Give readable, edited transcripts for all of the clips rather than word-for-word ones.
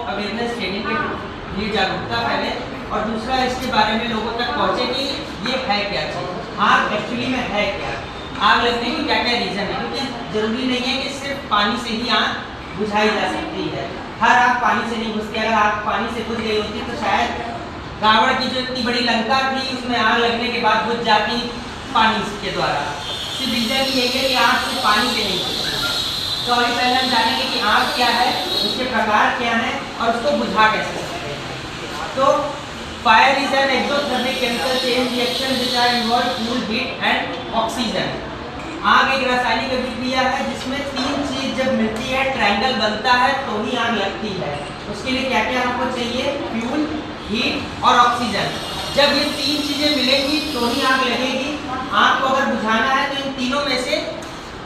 Awareness training के लिए जागरूकता फैले और दूसरा इसके बारे में लोगों तक पहुंचे कि ये है क्या चीज़, आग एक्चुअली में है क्या, आग लगने की क्या क्या रीज़न है। क्योंकि ज़रूरी नहीं है कि सिर्फ पानी से ही आग बुझाई जा सकती है। हर आग पानी से नहीं बुझती। अगर आग पानी से बुझ गई होती तो शायद रावण की जो इतनी बड़ी लंका थी उसमें आग लगने के बाद बुझ जाती पानी के द्वारा। सिर्फ रीज़न ये है कि आग से पानी से नहीं बुझती है। तो अभी पहले हम जानेंगे कि आग क्या है, उसके प्रकार क्या हैं और उसको बुझा कैसे सकते हैं। तो fire is an exothermic chemical chain reaction which are involve fuel, heat and oxygen. आग एक रासायनिक अभिक्रिया है जिसमें तीन चीज जब मिलती है, ट्रायंगल बनता है तो ही आग लगती है। उसके लिए क्या क्या हमको चाहिए? फ्यूल, हीट और ऑक्सीजन। जब ये तीन चीजें मिलेंगी तो ही आग लगेगी। आग को अगर बुझाना है तो इन तीनों में से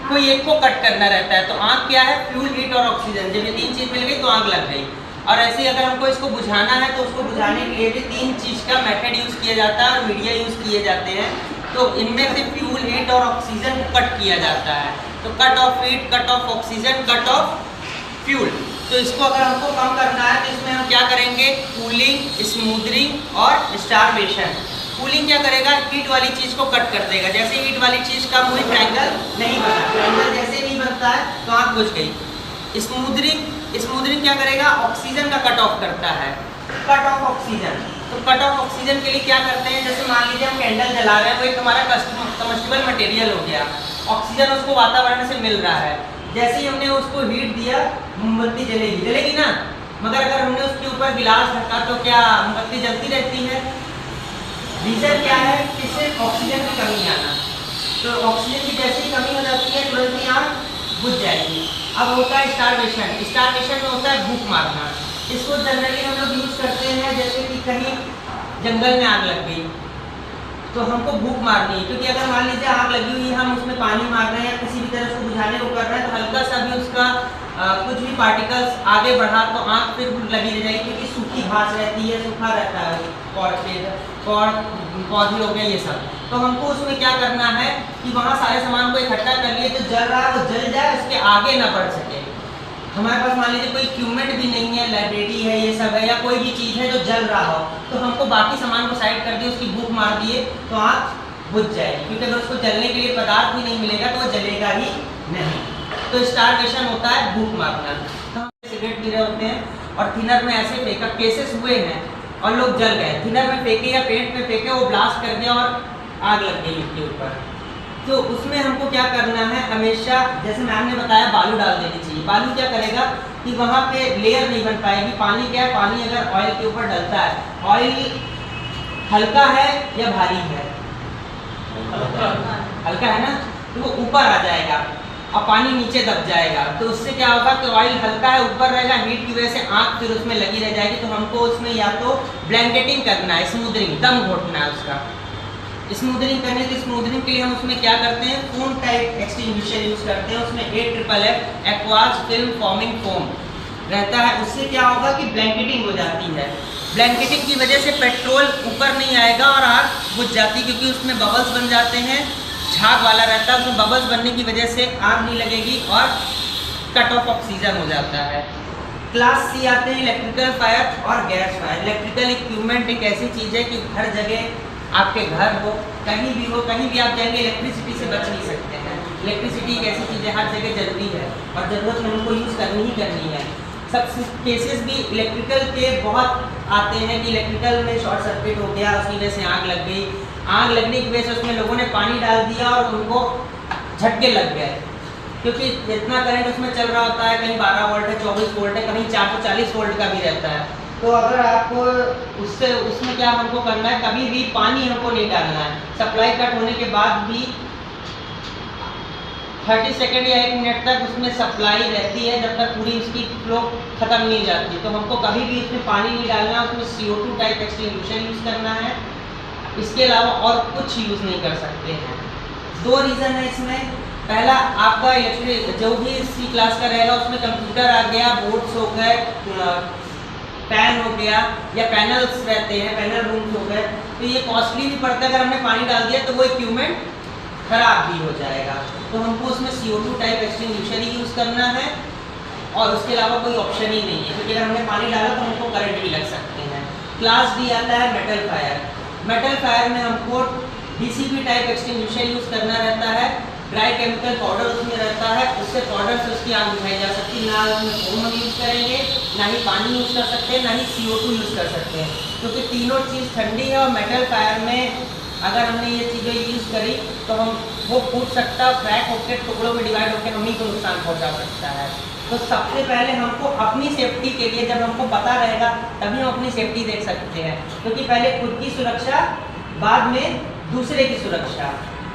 कोई एक को कट करना रहता है। तो आग क्या है? फ्यूल, हीट और ऑक्सीजन। जब ये तीन चीज मिल गई तो आग लग गई। और ऐसे ही अगर हमको इसको बुझाना है तो उसको बुझाने के लिए भी तीन चीज का मेथड यूज किया जाता है और मीडिया यूज किए जाते हैं। तो इनमें से फ्यूल, हीट और ऑक्सीजन को कट किया जाता है। तो cut off heat, cut off oxygen, cut off fuel. तो इसको अगर हमको कम करना है तो इसमें हम क्या करेंगे? कूलिंग, स्मूदरिंग और स्टारवेशन। कूलिंग क्या करेगा? हीट वाली चीज को कट कर देगा। जैसे हीट वाली चीज का मुझे ट्रायंगल नहीं बना, ट्रायंगल जैसे नहीं बनता है तो आग बुझ गई। स्मूदरिंग क्या करेगा? ऑक्सीजन का कट ऑफ करता है। कट ऑफ ऑक्सीजन, तो कट ऑफ ऑक्सीजन के लिए क्या करते हैं? जैसे मान लीजिए हम कैंडल जला रहे हैं, वो एक हमारा कम्बस्टिबल मटेरियल हो गया, ऑक्सीजन उसको वातावरण से मिल रहा है। जैसे ही हमने उसको हीट दिया, मोमबत्ती जलेगी ना। मगर अगर हमने उसके ऊपर गिलास रखा तो क्या मोमबत्ती जलती रहती है? रीजन क्या है? कि सिर्फ ऑक्सीजन की कमी आना। तो ऑक्सीजन की जैसी ही कमी हो जाती है तुरंत ही आग बुझ जाएगी। अब होता है स्टारवेशन। स्टारवेशन में होता है भूख मारना। इसको जनरली हम लोग यूज करते हैं जैसे कि कहीं जंगल में आग लग गई तो हमको भूख मारनी है। क्योंकि अगर मान लीजिए आग लगी हुई है, हम उसमें पानी मार रहे हैं या किसी भी तरह उसको बुझाने को कर रहे हैं तो हल्का सा भी उसका कुछ भी पार्टिकल्स आगे बढ़ा तो आग फिर लगी रह जाएगी। क्योंकि सूखी घास रहती है, सूखा रहता है पौधे हो गए ये सब। तो हमको उसमें क्या करना है कि वहाँ सारे सामान को इकट्ठा कर लिए तो जल रहा है वो जल जाए, उसके आगे ना बढ़ सके। हमारे पास मान लीजिए कोई इक्विपमेंट भी नहीं है, लाइब्रेरी है, ये सब है, या कोई भी चीज़ है जो जल रहा हो तो हमको बाकी सामान को साइड कर दिए, उसकी भूख मार दिए तो आग बुझ जाएगी। क्योंकि अगर उसको जलने के लिए पदार्थ ही नहीं मिलेगा तो वो जलेगा ही नहीं। तो स्टारवेशन होता है भूख मारना। तो हम सिगरेट पी रहे होते हैं और थिनर में ऐसे फेंका, केसेस हुए हैं और लोग जल गए। थिनर में फेंके या पेंट में फेंके, वो ब्लास्ट कर दिया और आग लग गई उसके ऊपर। तो उसमें हमको क्या करना है? हमेशा जैसे मैम ने बताया बालू डाल देनी चाहिए। बालू क्या करेगा कि वहाँ पे लेयर नहीं बन पाएगी। पानी क्या है? पानी अगर ऑयल के ऊपर डलता है, ऑयल हल्का है या भारी है? हल्का है ना, तो वो ऊपर आ जाएगा और पानी नीचे दब जाएगा। तो उससे क्या होगा कि ऑयल हल्का है, ऊपर रहेगा, हीट की वजह से आग फिर उसमें लगी रह जाएगी। तो हमको उसमें या तो ब्लैंकेटिंग करना है, स्मूदरिंग, दम घोटना है उसका। स्मूदरिंग करने के लिए हम उसमें क्या करते हैं? फोम टाइप एक्सटिंग्विशर यूज करते हैं। उसमें AFFF aqueous film forming foam रहता है। उससे क्या होगा कि ब्लैंकेटिंग हो जाती है। ब्लैंकेटिंग की वजह से पेट्रोल ऊपर नहीं आएगा और आग बुझ जाती, क्योंकि उसमें बबल्स बन जाते हैं, झाग वाला रहता है। उसमें बबल्स बनने की वजह से आग नहीं लगेगी और कट ऑफ ऑक्सीजन हो जाता है। क्लास C आते हैं इलेक्ट्रिकल फायर और गैस फायर। इलेक्ट्रिकल इक्विपमेंट एक ऐसी चीज़ है कि हर जगह, आपके घर हो, कहीं भी हो, कहीं भी आप जाएंगे इलेक्ट्रिसिटी से बच नहीं सकते हैं। इलेक्ट्रिसिटी एक ऐसी चीज़ है, हर जगह जरूरी है और ज़रूरत में हमको यूज़ करनी ही करनी है। सब केसेस भी इलेक्ट्रिकल के बहुत आते हैं कि इलेक्ट्रिकल में शॉर्ट सर्किट हो गया, उसकी वजह से आग लग गई। आग लगने की वजह से उसमें लोगों ने पानी डाल दिया और उनको झटके लग गए, क्योंकि इतना करंट उसमें चल रहा होता है। कहीं 12 वोल्ट है, 24 वोल्ट है, कहीं 440 वोल्ट का भी रहता है। तो अगर आपको उसमें क्या हमको करना है? कभी भी पानी हमको नहीं डालना है। सप्लाई कट होने के बाद भी 30 सेकेंड या 1 मिनट तक उसमें सप्लाई रहती है, जब तक पूरी उसकी फ्लो खत्म नहीं जाती। तो हमको कभी भी उसमें पानी नहीं डालना, उसमें CO2 टाइप एक्सटिंग्विशर यूज करना है। इसके अलावा और कुछ यूज़ नहीं कर सकते हैं। 2 रीज़न है इसमें। पहला आपका इलेक्ट्रिक जो भी सी क्लास का रहेगा उसमें कंप्यूटर आ गया, बोर्ड्स हो गए, फैन हो गया या पैनल्स रहते हैं, पैनल रूम्स हो गए। तो ये कॉस्टली भी पड़ता है, अगर हमने पानी डाल दिया तो वो इक्विपमेंट खराब भी हो जाएगा। तो हमको उसमें CO2 टाइप एक्सटिंग्विशर ही यूज़ करना है और उसके अलावा कोई ऑप्शन ही नहीं है, क्योंकि अगर हमने पानी डाला तो हमको करंट भी लग सकते हैं। क्लास डी आता है मेटल फायर। मेटल फायर में हमको DCP टाइप एक्सटिंग्विशर यूज़ करना रहता है। ड्राई केमिकल पाउडर उसमें रहता है, उससे पाउडर से उसकी आग बुझाई जा सकती है। ना उसमें फोम हम यूज़ करेंगे, ना ही पानी यूज़ कर सकते हैं, ना ही CO2 यूज़ कर सकते हैं, क्योंकि तीनों चीज़ ठंडी है। और मेटल फायर में अगर हमने ये चीज़ें यूज़ करी तो हम वो फूट सकता है, क्रैक होकर टुकड़ों में डिवाइड होकर हम ही को नुकसान पहुँचा सकता है। तो सबसे पहले हमको अपनी सेफ्टी के लिए, जब हमको पता रहेगा तभी हम अपनी सेफ्टी देख सकते हैं, क्योंकि पहले खुद की सुरक्षा, बाद में दूसरे की सुरक्षा।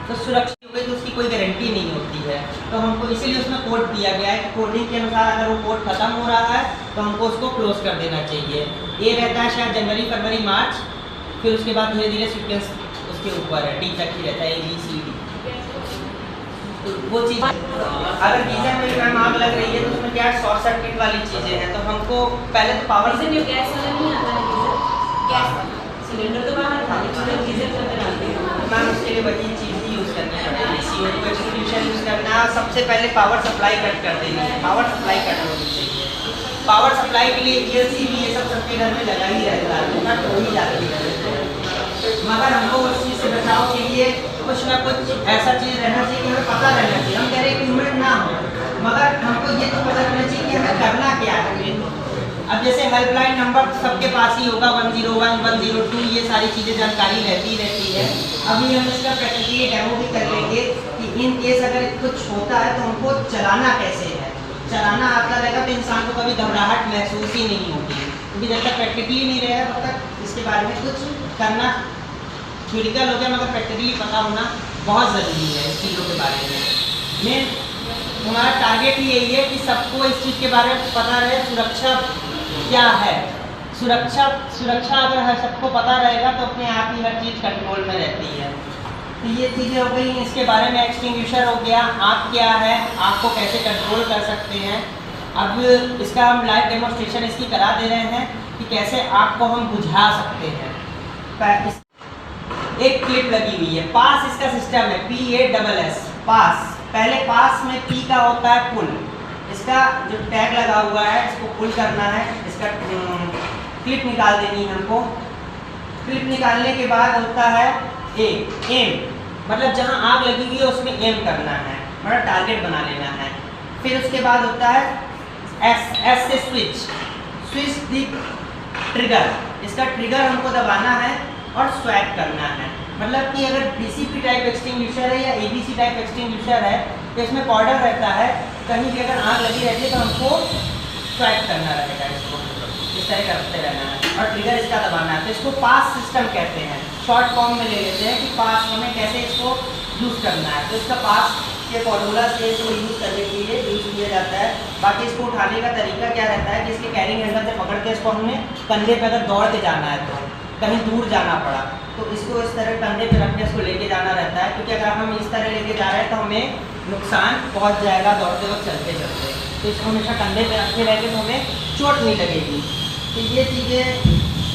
तो सुरक्षा हो गई तो उसकी कोई गारंटी नहीं होती है। तो हमको इसीलिए उसमें कोड दिया गया है कि कोडिंग के अनुसार अगर वो कोड खत्म हो रहा है तो हमको उसको क्लोज कर देना चाहिए। ये रहता है शायद जनवरी, फरवरी, मार्च, फिर उसके बाद धीरे धीरे सीक्वेंस उसके ऊपर है, D तक ही रहता है, ABCD। तो वो चीज़ अगर गीजर में मैम आग लग रही है तो उसमें क्या शॉर्ट सर्किट वाली चीज़ें हैं, तो हमको पहले तो पावर से गैस वाला नहीं आता है, गैस सिलेंडर तो बाहर था, लेकिन गीजर के अंदर डालते हैं मैम, उसके लिए वही चीज़ ही यूज़ करनी पड़ेगी। CO2 एक्सटिंग्विशर यूज़ करना। सबसे पहले पावर सप्लाई कट कर देनी है, पावर सप्लाई कट होनी चाहिए। पावर सप्लाई के लिए ELCB ये सब सबके घर में लगा ही रहता है, कट हो ही जाती है। मगर हमको उस चीज़ से बचाव के लिए कुछ ना कुछ ऐसा चीज़ रहना चाहिए कि हमें पता रहना चाहिए। हम कह रहे हैं कि इक्विपमेंट ना हो, मगर हमको ये तो पता रहना चाहिए कि हमें करना क्या है। अब जैसे हेल्पलाइन नंबर सबके पास ही होगा, 101, 102, ये सारी चीज़ें जानकारी रहती है। अभी हम इसका प्रैक्टिकली डेमो भी कर लेंगे कि इन केस अगर कुछ होता है तो हमको चलाना कैसे है। चलाना आता रहेगा तो इंसान को कभी घबराहट महसूस ही नहीं होगी, क्योंकि जब तक प्रैक्टिकली नहीं रहेगा तब तक इसके बारे में कुछ करना क्रिटिकल हो गया, मगर प्रैक्टिकली पता होना बहुत ज़रूरी है इस चीज़ों के बारे में। मेन हमारा टारगेट ही यही है कि सबको इस चीज़ के बारे में पता रहे, सुरक्षा क्या है। सुरक्षा अगर हर सबको पता रहेगा तो अपने आप ही हर चीज़ कंट्रोल में रहती है। तो ये चीज़ें हो गई इसके बारे में। एक्सटिंग्विशर हो गया, आग क्या है, आग को कैसे कंट्रोल कर सकते हैं। अब इसका हम लाइव डेमोस्ट्रेशन इसकी करा दे रहे हैं कि कैसे आग को हम बुझा सकते हैं। एक क्लिप लगी हुई है, पास इसका सिस्टम है, PASS पास। पहले पास में P का होता है पुल, इसका जो टैग लगा हुआ है इसको पुल करना है, इसका क्लिप निकाल देनी है हमको। क्लिप निकालने के बाद होता है एम, मतलब जहां आग लगी हुई है उसमें एम करना है, मतलब टारगेट बना लेना है। फिर उसके बाद होता है एस से स्विच दी ट्रिगर, इसका ट्रिगर हमको दबाना है और स्वैप करना है। मतलब कि अगर DCP टाइप एक्सटिंग्विशर है या ABC टाइप एक्सटिंग्विशर है तो इसमें पाउडर रहता है, कहीं भी अगर आग लगी रहती है तो हमको स्वैप करना रहेगा, इसको इस तरह करते रहना है और ट्रिगर इसका दबाना है। तो इसको पास सिस्टम कहते हैं, शॉर्ट फॉर्म में ले लेते हैं कि पास हमें कैसे इसको यूज़ करना है। तो इसका पास के फॉर्मूला से इसको यूज़ करने के लिए यूज़ किया जाता है। बाकी इसको उठाने का तरीका क्या रहता है कि इसके कैरिंग हैंडल से पकड़ के इसको हमने कंधे पर अगर दौड़ के जाना है तो कहीं दूर जाना पड़ा तो इसको इस तरह कंधे पे रख के इसको लेके जाना रहता है, क्योंकि अगर हम इस तरह लेके जा रहे हैं तो हमें नुकसान पहुंच जाएगा दौड़ते वक्त चलते चलते। तो इसको हमेशा कंधे पे रखे रहेंगे तो हमें चोट नहीं लगेगी। तो ये चीज़ें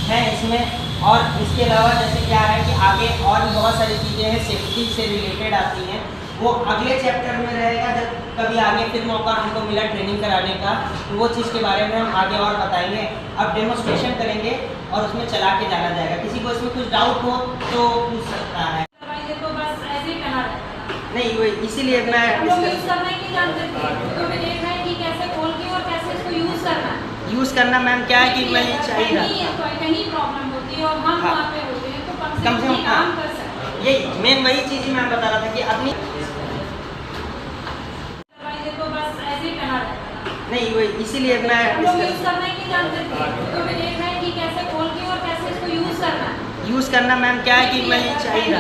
हैं इसमें। और इसके अलावा जैसे क्या है कि आगे और भी बहुत सारी चीज़ें हैं सेफ्टी से रिलेटेड आती हैं, वो अगले चैप्टर में रहेगा। जब कभी आगे फिर मौका हमको मिला ट्रेनिंग कराने का तो वो चीज़ के बारे में हम आगे और बताएंगे। अब डेमोस्ट्रेशन करेंगे और उसमें चला के जाना जाएगा। किसी को इसमें कुछ डाउट हो तो पूछ सकता है। तो बस ऐसे ही पहना रहता है। नहीं वो इसीलिए मैं यूज़ करना ही जानते थे, तो मैं देख रहा है कि कैसे खोल के और कैसे इसको यूज़ करना है। यूज़ करना मैम क्या है कि मैं चाहिए कहीं प्रॉब्लम होती है और हम हाँ। वहाँ पे होते हैं तो कम कम से से कम काम कर सकते हैं। यही मेन वही चीज़ ही मैं बता रहा था कि अपनी तो बस ऐसे ही पहना रहता है। नहीं वो इसीलिए मैं यूज़ करना ही जानते थे, तो मैं देख रहा है कि कैसे खोल के और कैसे इसको यूज़ करना है। यूज़ करना मैम क्या है कि मैं चाहिए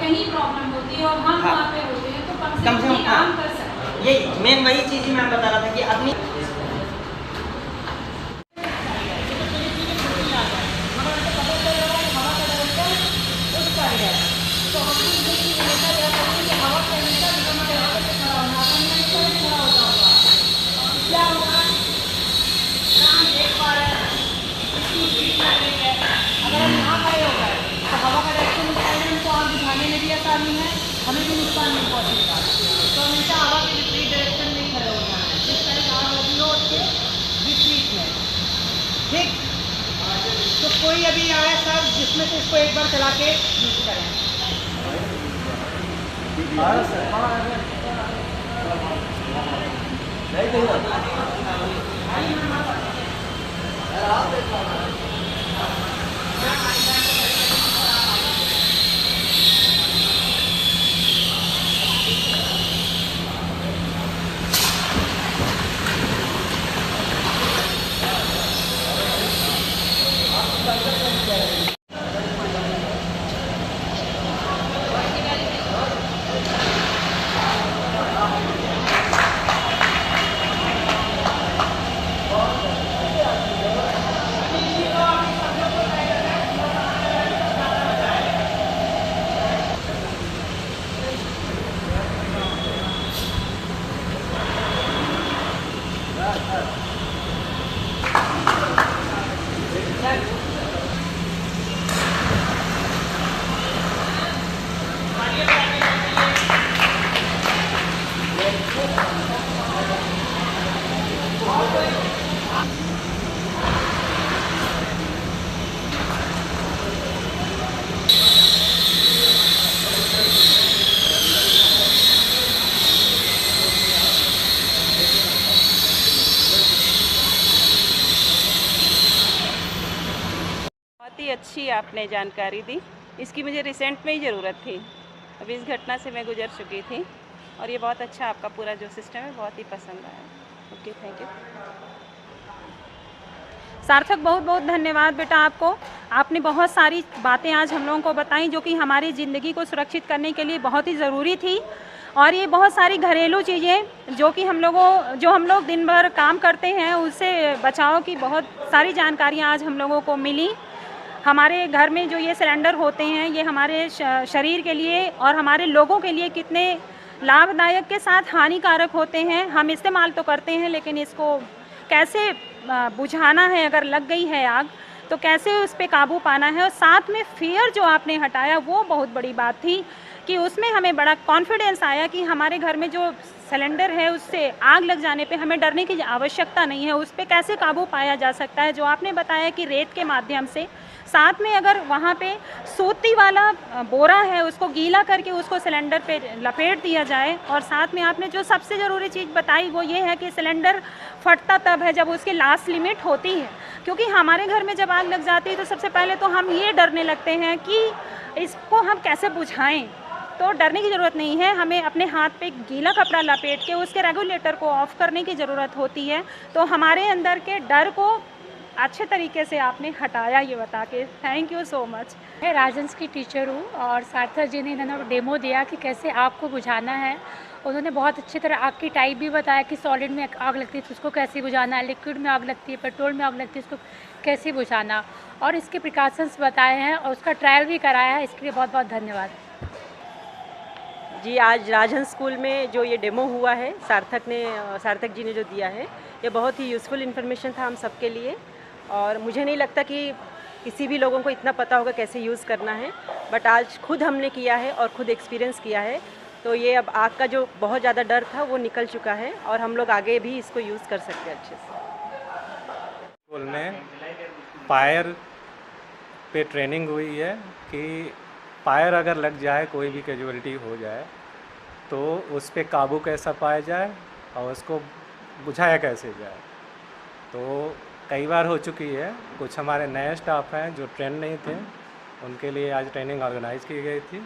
कहीं प्रॉब्लम होती है और हम हाँ। वहाँ पे होते हैं तो कम से कम कम काम कर सकते हैं। यही मेन वही चीज़ ही मैं बता रहा था कि अपनी तो हम देखिए हमेशा यह करते हैं कि हवा के हमेशा बांधने पहुँची बात, तो हमेशा हवा के विपरीत डायरेक्शन में ही खड़े हो जाना है, जिस तरह आग लगी हो उसके विपरीत में। ठीक, तो कोई अभी आए सब जिसमें से इसको एक बार चला के यूज करें। बहुत ही अच्छी आपने जानकारी दी, इसकी मुझे रिसेंट में ही ज़रूरत थी। अभी इस घटना से मैं गुजर चुकी थी और ये बहुत अच्छा आपका पूरा जो सिस्टम है बहुत ही पसंद आया। Okay, thank you. सार्थक, बहुत बहुत धन्यवाद बेटा आपको। आपने बहुत सारी बातें आज हम लोगों को बताई जो कि हमारी ज़िंदगी को सुरक्षित करने के लिए बहुत ही ज़रूरी थी। और ये बहुत सारी घरेलू चीज़ें जो कि हम लोग दिन भर काम करते हैं उससे बचाव की बहुत सारी जानकारियाँ आज हम लोगों को मिली। हमारे घर में जो ये सिलेंडर होते हैं ये हमारे शरीर के लिए और हमारे लोगों के लिए कितने लाभदायक के साथ हानिकारक होते हैं। हम इस्तेमाल तो करते हैं लेकिन इसको कैसे बुझाना है, अगर लग गई है आग तो कैसे उस पर काबू पाना है। और साथ में फियर जो आपने हटाया वो बहुत बड़ी बात थी कि उसमें हमें बड़ा कॉन्फिडेंस आया कि हमारे घर में जो सिलेंडर है उससे आग लग जाने पे हमें डरने की आवश्यकता नहीं है, उस पर कैसे काबू पाया जा सकता है। जो आपने बताया कि रेत के माध्यम से, साथ में अगर वहाँ पे सूती वाला बोरा है उसको गीला करके उसको सिलेंडर पे लपेट दिया जाए। और साथ में आपने जो सबसे ज़रूरी चीज़ बताई वो ये है कि सिलेंडर फटता तब है जब उसकी लास्ट लिमिट होती है, क्योंकि हमारे घर में जब आग लग जाती है तो सबसे पहले तो हम ये डरने लगते हैं कि इसको हम कैसे बुझाएं। तो डरने की ज़रूरत नहीं है, हमें अपने हाथ पे गीला कपड़ा लपेट के उसके रेगुलेटर को ऑफ़ करने की ज़रूरत होती है। तो हमारे अंदर के डर को अच्छे तरीके से आपने हटाया ये बता के, थैंक यू सो मच। मैं राजंस की टीचर हूँ और सार्थक जी ने इन्होंने डेमो दिया कि कैसे आग को बुझाना है। उन्होंने बहुत अच्छी तरह आग की टाइप भी बताया कि सॉलिड में आग लगती है तो उसको कैसे बुझाना है, लिक्विड में आग लगती है, पेट्रोल में आग लगती है उसको कैसे बुझाना, और इसके प्रिकॉशंस बताए हैं और उसका ट्रायल भी कराया है। इसके लिए बहुत बहुत धन्यवाद जी। आज राजहंस स्कूल में जो ये डेमो हुआ है सार्थक जी ने जो दिया है ये बहुत ही यूज़फुल इन्फॉर्मेशन था हम सबके लिए। और मुझे नहीं लगता कि किसी भी लोगों को इतना पता होगा कैसे यूज़ करना है, बट आज खुद हमने किया है और खुद एक्सपीरियंस किया है। तो ये अब आग का जो बहुत ज़्यादा डर था वो निकल चुका है और हम लोग आगे भी इसको यूज़ कर सकते हैं अच्छे से। स्कूल में फायर पे ट्रेनिंग हुई है कि फायर अगर लग जाए, कोई भी कैजुअलिटी हो जाए तो उस पे काबू कैसा पाया जाए और उसको बुझाया कैसे जाए। तो कई बार हो चुकी है, कुछ हमारे नए स्टाफ हैं जो ट्रेन नहीं थे, उनके लिए आज ट्रेनिंग ऑर्गेनाइज़ की गई थी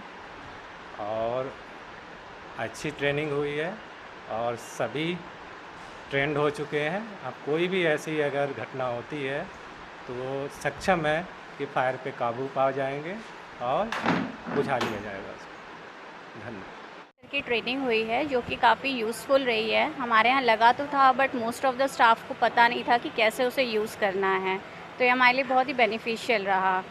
और अच्छी ट्रेनिंग हुई है और सभी ट्रेंड हो चुके हैं। अब कोई भी ऐसी अगर घटना होती है तो वो सक्षम है कि फायर पे काबू पा जाएंगे और बुझा लिया जाएगा उसको। धन्यवाद। की ट्रेनिंग हुई है जो कि काफ़ी यूज़फुल रही है। हमारे यहाँ लगा तो था but most of the staff को पता नहीं था कि कैसे उसे यूज़ करना है, तो ये हमारे लिए बहुत ही बेनिफिशियल रहा।